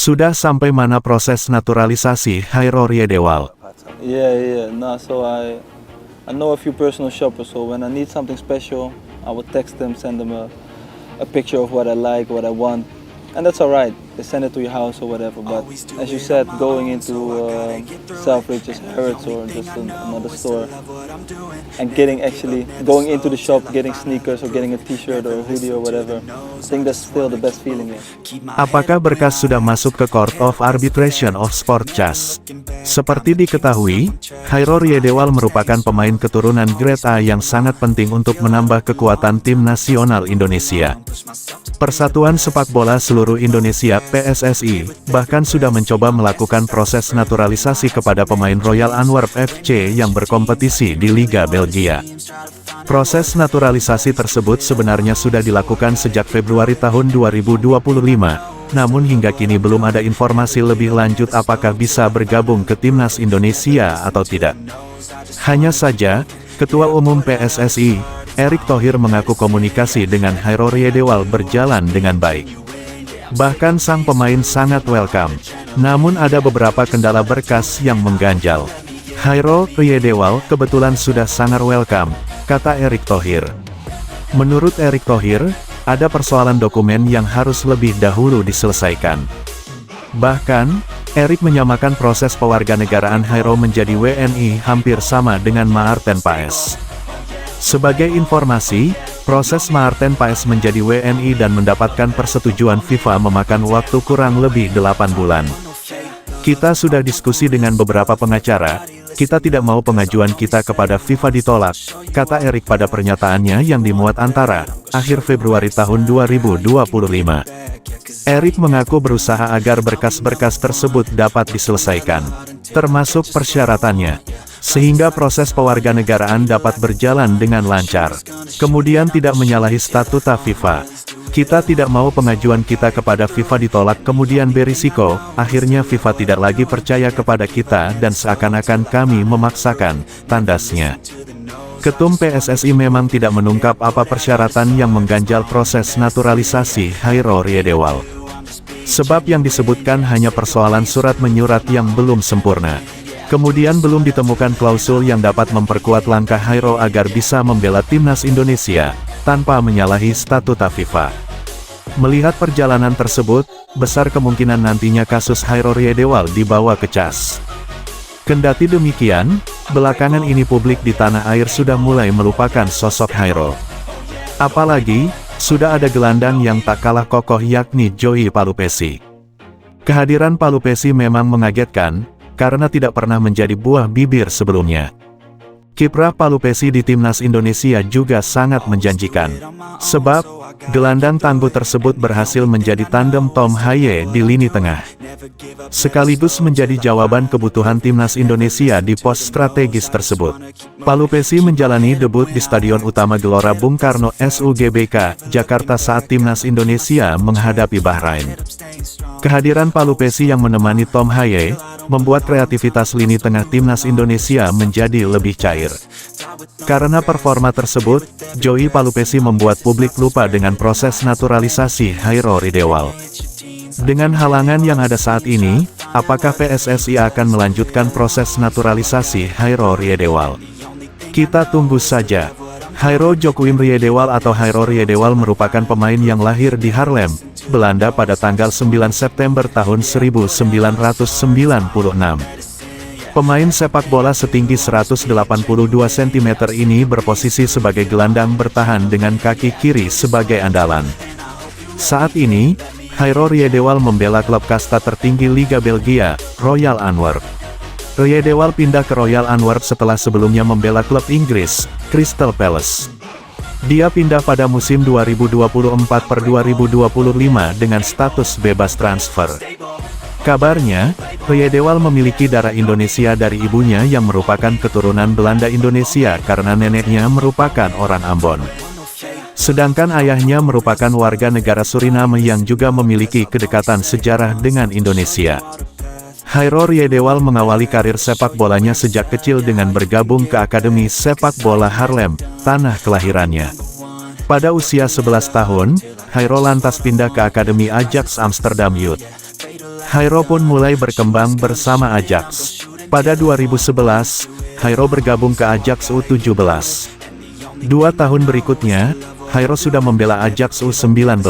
Sudah sampai mana proses naturalisasi Chairul Riedewald? Yeah. No, so I know a few personal shoppers, so when I need something special, I would text them, send them a picture of what I like, what I want, and that's alright. They send it to your house or whatever. But as you said, going into Selfridge, just Harrods or just another store, and going into the shop, getting sneakers or getting a T-shirt or a hoodie or whatever, I think that's still the best feeling. Yeah. Apakah berkas sudah masuk ke Court of Arbitration of Sport CAS? Seperti diketahui, Chairul Riedewald merupakan pemain keturunan Grade A yang sangat penting untuk menambah kekuatan tim nasional Indonesia. Persatuan Sepak Bola Seluruh Indonesia (PSSI) bahkan sudah mencoba melakukan proses naturalisasi kepada pemain Royal Antwerp FC yang berkompetisi di Liga Belgia. Proses naturalisasi tersebut sebenarnya sudah dilakukan sejak Februari tahun 2025, namun hingga kini belum ada informasi lebih lanjut apakah bisa bergabung ke timnas Indonesia atau tidak. Hanya saja, Ketua Umum PSSI, Erick Thohir mengaku komunikasi dengan Chairul Riedewald berjalan dengan baik. Bahkan sang pemain sangat welcome. Namun ada beberapa kendala berkas yang mengganjal. Chairul Riedewald kebetulan sudah sangat welcome, kata Erick Thohir. Menurut Erick Thohir, ada persoalan dokumen yang harus lebih dahulu diselesaikan. Bahkan, Erick menyamakan proses pewarganegaraan Chairul menjadi WNI hampir sama dengan Maarten Paes. Sebagai informasi, proses Maarten Paes menjadi WNI dan mendapatkan persetujuan FIFA memakan waktu kurang lebih 8 bulan. Kita sudah diskusi dengan beberapa pengacara, kita tidak mau pengajuan kita kepada FIFA ditolak, kata Erick pada pernyataannya yang dimuat antara akhir Februari tahun 2025. Erick mengaku berusaha agar berkas-berkas tersebut dapat diselesaikan, termasuk persyaratannya, sehingga proses pewarganegaraan dapat berjalan dengan lancar. Kemudian tidak menyalahi statuta FIFA. Kita tidak mau pengajuan kita kepada FIFA ditolak kemudian berisiko, akhirnya FIFA tidak lagi percaya kepada kita dan seakan-akan kami memaksakan, tandasnya. Ketum PSSI memang tidak mengungkap apa persyaratan yang mengganjal proses naturalisasi Chairul Riedewald. Sebab yang disebutkan hanya persoalan surat menyurat yang belum sempurna. Kemudian belum ditemukan klausul yang dapat memperkuat langkah Chairul agar bisa membela timnas Indonesia, tanpa menyalahi statuta FIFA. Melihat perjalanan tersebut, besar kemungkinan nantinya kasus Chairul Riedewald dibawa ke CAS. Kendati demikian, belakangan ini publik di tanah air sudah mulai melupakan sosok Chairul. Apalagi, sudah ada gelandang yang tak kalah kokoh yakni Joey Palupesi. Kehadiran Palupesi memang mengagetkan, karena tidak pernah menjadi buah bibir sebelumnya. Kiprah Palupesi di timnas Indonesia juga sangat menjanjikan. Sebab, gelandang tangguh tersebut berhasil menjadi tandem Tom Haye di lini tengah. Sekaligus menjadi jawaban kebutuhan timnas Indonesia di pos strategis tersebut. Palupesi menjalani debut di Stadion Utama Gelora Bung Karno SUGBK, Jakarta saat timnas Indonesia menghadapi Bahrain. Kehadiran Palupesi yang menemani Tom Haye, membuat kreativitas lini tengah timnas Indonesia menjadi lebih cair. Karena performa tersebut, Joey Palupesi membuat publik lupa dengan proses naturalisasi Chairul Riedewald. Dengan halangan yang ada saat ini, apakah PSSI akan melanjutkan proses naturalisasi Chairul Riedewald? Kita tunggu saja. Chairul Joachim Riedewald atau Chairul Riedewald merupakan pemain yang lahir di Haarlem, Belanda pada tanggal 9 September tahun 1996. Pemain sepak bola setinggi 182 cm ini berposisi sebagai gelandang bertahan dengan kaki kiri sebagai andalan. Saat ini, Chairul Riedewald membela klub kasta tertinggi Liga Belgia, Royal Antwerp. Riedewald pindah ke Royal Antwerp setelah sebelumnya membela klub Inggris, Crystal Palace. Dia pindah pada musim 2024-2025 dengan status bebas transfer. Kabarnya, Riedewald memiliki darah Indonesia dari ibunya yang merupakan keturunan Belanda Indonesia karena neneknya merupakan orang Ambon. Sedangkan ayahnya merupakan warga negara Suriname yang juga memiliki kedekatan sejarah dengan Indonesia. Chairul Riedewald mengawali karir sepak bolanya sejak kecil dengan bergabung ke Akademi Sepak Bola Haarlem, tanah kelahirannya. Pada usia 11 tahun, Chairul lantas pindah ke Akademi Ajax Amsterdam Youth. Jairo pun mulai berkembang bersama Ajax. Pada 2011, Jairo bergabung ke Ajax U17. 2 tahun berikutnya, Jairo sudah membela Ajax U19.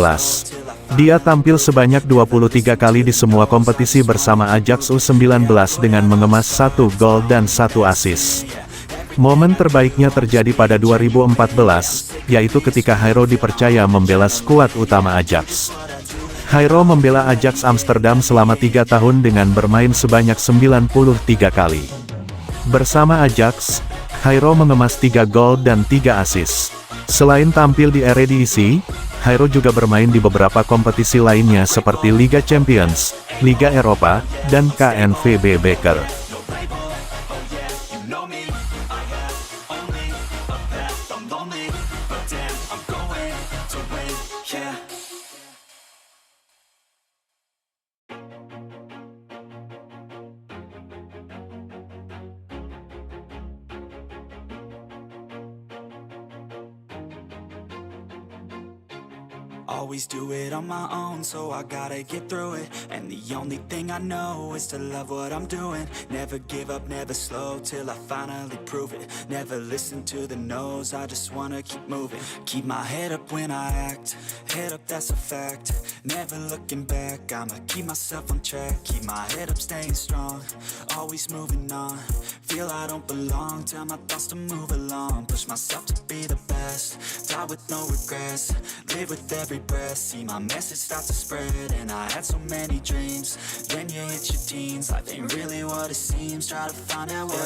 Dia tampil sebanyak 23 kali di semua kompetisi bersama Ajax U19 dengan mengemas 1 gol dan 1 assist. Momen terbaiknya terjadi pada 2014, yaitu ketika Jairo dipercaya membela skuad utama Ajax. Jairo membela Ajax Amsterdam selama 3 tahun dengan bermain sebanyak 93 kali. Bersama Ajax, Jairo mengemas 3 gol dan 3 assist. Selain tampil di Eredivisie, Jairo juga bermain di beberapa kompetisi lainnya seperti Liga Champions, Liga Eropa, dan KNVB Beker. Always do it on my own, so I gotta get through it. And the only thing I know is to love what I'm doing. Never give up, never slow, till I finally prove it. Never listen to the no's, I just wanna keep moving. Keep my head up when I act, head up, that's a fact. Never looking back, I'ma keep myself on track. Keep my head up, staying strong, always moving on. Feel I don't belong, tell my thoughts to move along. Push myself to be the best, die with no regrets. Live with every breath, see my message start to spread. And I had so many dreams, then you hit your teens. Life ain't really what it seems, try to find out what